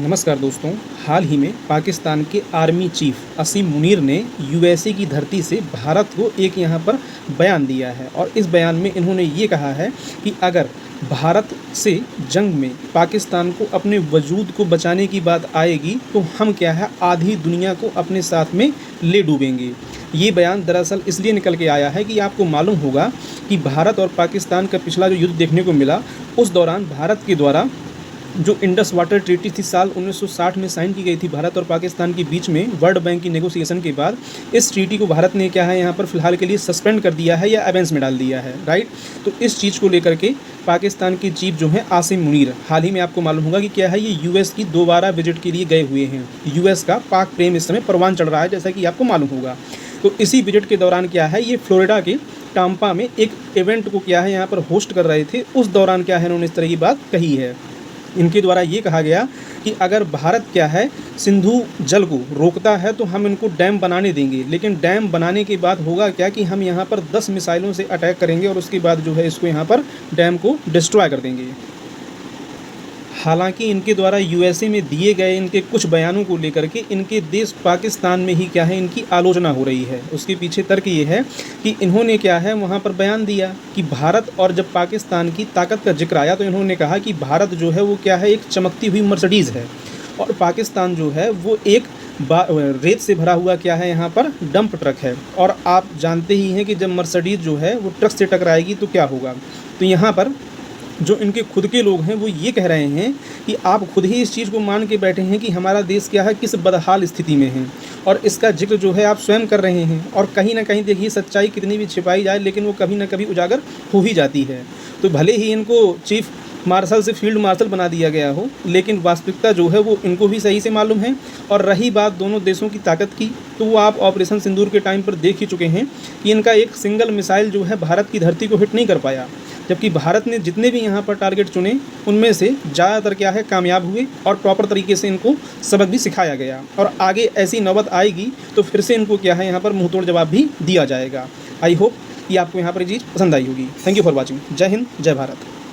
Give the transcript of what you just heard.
नमस्कार दोस्तों। हाल ही में पाकिस्तान के आर्मी चीफ असीम मुनीर ने यूएसए की धरती से भारत को एक यहाँ पर बयान दिया है और इस बयान में इन्होंने ये कहा है कि अगर भारत से जंग में पाकिस्तान को अपने वजूद को बचाने की बात आएगी तो हम क्या है आधी दुनिया को अपने साथ में ले डूबेंगे। ये बयान दरअसल इसलिए निकल के आया है कि आपको मालूम होगा कि भारत और पाकिस्तान का पिछला जो युद्ध देखने को मिला उस दौरान भारत के द्वारा जो इंडस वाटर ट्रीटी थी साल 1960 में साइन की गई थी भारत और पाकिस्तान के बीच में वर्ल्ड बैंक की नेगोशिएशन के बाद इस ट्रीटी को भारत ने क्या है यहाँ पर फिलहाल के लिए सस्पेंड कर दिया है या एबेंस में डाल दिया है, राइट। तो इस चीज़ को लेकर के पाकिस्तान के चीफ जो हैं आसिम मुनीर हाल ही में आपको मालूम होगा कि क्या है ये यूएस की दोबारा विजिट के लिए गए हुए हैं। यूएस का पाक प्रेम इस समय परवान चढ़ रहा है जैसा कि आपको मालूम होगा। तो इसी विजिट के दौरान क्या है ये फ्लोरिडा के टाम्पा में एक इवेंट को क्या है यहाँ पर होस्ट कर रहे थे। उस दौरान क्या है उन्होंने इस तरह की बात कही है। इनके द्वारा ये कहा गया कि अगर भारत क्या है सिंधु जल को रोकता है तो हम इनको डैम बनाने देंगे, लेकिन डैम बनाने के बाद होगा क्या कि हम यहाँ पर 10 मिसाइलों से अटैक करेंगे और उसके बाद जो है इसको यहाँ पर डैम को डिस्ट्रॉय कर देंगे। हालांकि इनके द्वारा यूएसए में दिए गए इनके कुछ बयानों को लेकर के इनके देश पाकिस्तान में ही क्या है इनकी आलोचना हो रही है। उसके पीछे तर्क ये है कि इन्होंने क्या है वहाँ पर बयान दिया कि भारत और जब पाकिस्तान की ताकत का जिक्र आया तो इन्होंने कहा कि भारत जो है वो क्या है एक चमकती हुई मर्सिडीज़ है और पाकिस्तान जो है वो एक रेत से भरा हुआ क्या है यहाँ पर डंप ट्रक है। और आप जानते ही हैं कि जब मर्सिडीज़ जो है वो ट्रक से टकराएगी तो क्या होगा। तो यहाँ पर जो इनके खुद के लोग हैं वो ये कह रहे हैं कि आप खुद ही इस चीज़ को मान के बैठे हैं कि हमारा देश क्या है किस बदहाल स्थिति में है और इसका जिक्र जो है आप स्वयं कर रहे हैं। और कहीं ना कहीं देखिए सच्चाई कितनी भी छिपाई जाए लेकिन वो कभी ना कभी उजागर हो ही जाती है। तो भले ही इनको चीफ मार्शल से फील्ड मार्शल बना दिया गया हो लेकिन वास्तविकता जो है वो इनको भी सही से मालूम है। और रही बात दोनों देशों की ताकत की तो वो आप ऑपरेशन सिंदूर के टाइम पर देख ही चुके हैं कि इनका एक सिंगल मिसाइल जो है भारत की धरती को हिट नहीं कर पाया, जबकि भारत ने जितने भी यहाँ पर टारगेट चुने उनमें से ज़्यादातर क्या है कामयाब हुए और प्रॉपर तरीके से इनको सबक भी सिखाया गया। और आगे ऐसी नौबत आएगी तो फिर से इनको क्या है यहाँ पर मुँहतोड़ जवाब भी दिया जाएगा। आई होप कि आपको यहाँ पर ये चीज़ पसंद आई होगी। Thank you for watching. जय हिंद, जय भारत।